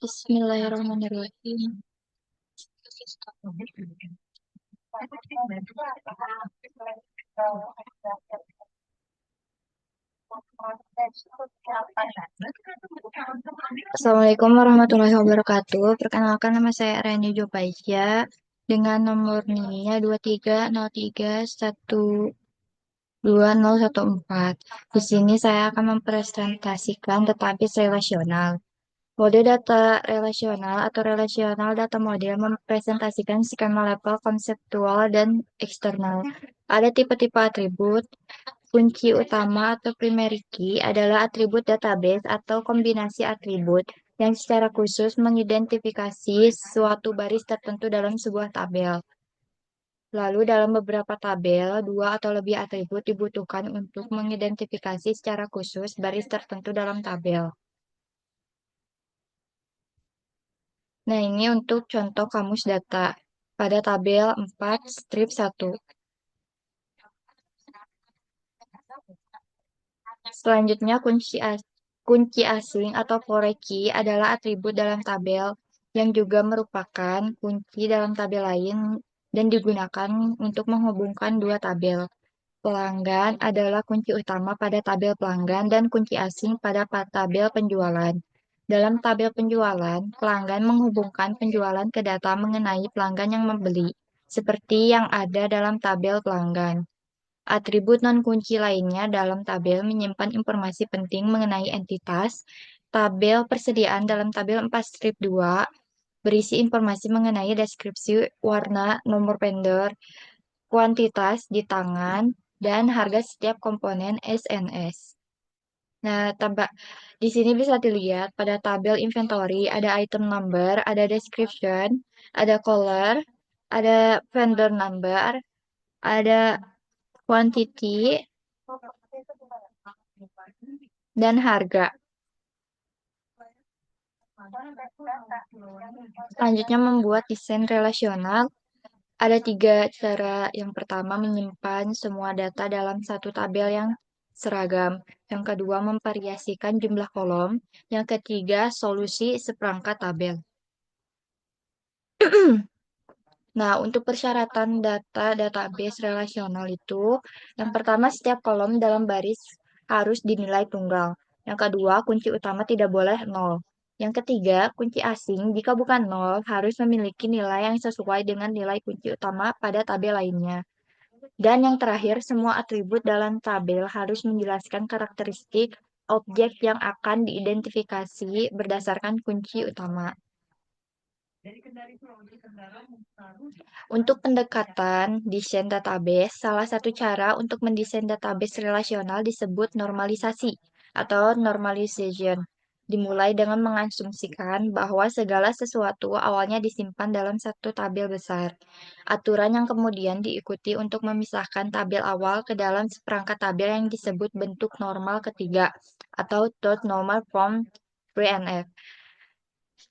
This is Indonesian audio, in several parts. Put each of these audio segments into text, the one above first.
Bismillahirrahmanirrahim. Assalamualaikum warahmatullahi wabarakatuh. Perkenalkan nama saya Rani Jopaisya dengan nomor NIM-nya 2303121014. Di sini saya akan mempresentasikan database relasional. Mode data relasional atau relational data model mempresentasikan skema level konseptual dan eksternal. Ada tipe-tipe atribut. Kunci utama atau primary key adalah atribut database atau kombinasi atribut yang secara khusus mengidentifikasi suatu baris tertentu dalam sebuah tabel. Lalu dalam beberapa tabel, dua atau lebih atribut dibutuhkan untuk mengidentifikasi secara khusus baris tertentu dalam tabel. Nah, ini untuk contoh kamus data pada tabel 4 strip 1. Selanjutnya, kunci asing atau foreign key adalah atribut dalam tabel yang juga merupakan kunci dalam tabel lain dan digunakan untuk menghubungkan dua tabel. Pelanggan adalah kunci utama pada tabel pelanggan dan kunci asing pada tabel penjualan. Dalam tabel penjualan, pelanggan menghubungkan penjualan ke data mengenai pelanggan yang membeli, seperti yang ada dalam tabel pelanggan. Atribut non-kunci lainnya dalam tabel menyimpan informasi penting mengenai entitas. Tabel persediaan dalam tabel 4 strip 2 berisi informasi mengenai deskripsi warna, nomor vendor, kuantitas di tangan, dan harga setiap komponen SNS. Nah, di sini bisa dilihat pada tabel inventory ada item number, ada description, ada color, ada vendor number, ada quantity, dan harga. Selanjutnya membuat desain relasional. Ada tiga cara. Yang pertama menyimpan semua data dalam satu tabel yang seragam. Yang kedua memvariasikan jumlah kolom. Yang ketiga solusi seperangkat tabel. Nah, untuk persyaratan data database relasional itu, yang pertama setiap kolom dalam baris harus dinilai tunggal. Yang kedua, kunci utama tidak boleh nol. Yang ketiga, kunci asing jika bukan nol harus memiliki nilai yang sesuai dengan nilai kunci utama pada tabel lainnya. Dan yang terakhir, semua atribut dalam tabel harus menjelaskan karakteristik objek yang akan diidentifikasi berdasarkan kunci utama. Untuk pendekatan desain database, salah satu cara untuk mendesain database relasional disebut normalisasi atau normalization. Dimulai dengan mengasumsikan bahwa segala sesuatu awalnya disimpan dalam satu tabel besar. Aturan yang kemudian diikuti untuk memisahkan tabel awal ke dalam seperangkat tabel yang disebut bentuk normal ketiga atau third normal form 3NF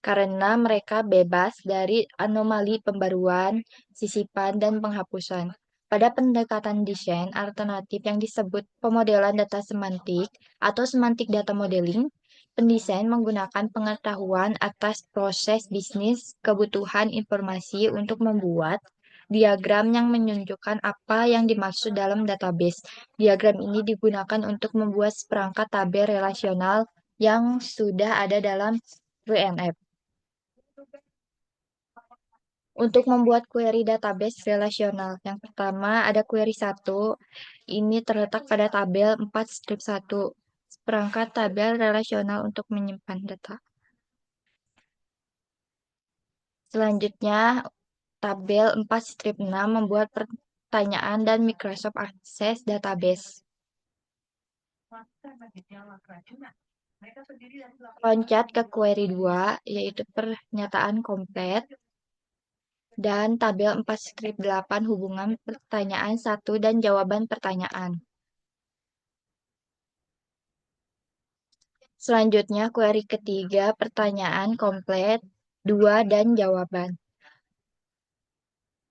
karena mereka bebas dari anomali pembaruan, sisipan, dan penghapusan. Pada pendekatan desain alternatif yang disebut pemodelan data semantik atau semantic data modeling, pendesain menggunakan pengetahuan atas proses bisnis kebutuhan informasi untuk membuat diagram yang menunjukkan apa yang dimaksud dalam database. Diagram ini digunakan untuk membuat seperangkat tabel relasional yang sudah ada dalam WNF. Untuk membuat query database relasional, yang pertama ada query 1. Ini terletak pada tabel 4 strip 1. Perangkat tabel relasional untuk menyimpan data. Selanjutnya, tabel 4 strip 6 membuat pertanyaan dan Microsoft Access Database. Loncat ke query 2, yaitu pernyataan komplit. Dan tabel 4 strip 8 hubungan pertanyaan 1 dan jawaban pertanyaan. Selanjutnya, query ketiga, pertanyaan komplit, 2 dan jawaban.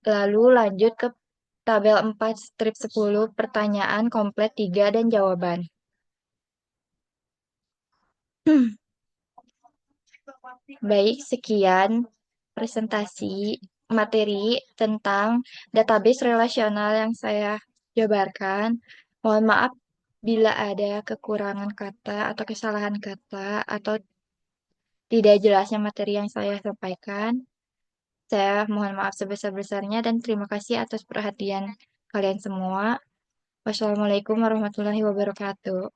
Lalu lanjut ke Tabel 4 strip 10 pertanyaan komplet 3 dan jawaban. Baik, sekian presentasi materi tentang database relasional yang saya jabarkan. Mohon maaf bila ada kekurangan kata atau kesalahan kata atau tidak jelasnya materi yang saya sampaikan. Saya mohon maaf sebesar-besarnya dan terima kasih atas perhatian kalian semua. Wassalamualaikum warahmatullahi wabarakatuh.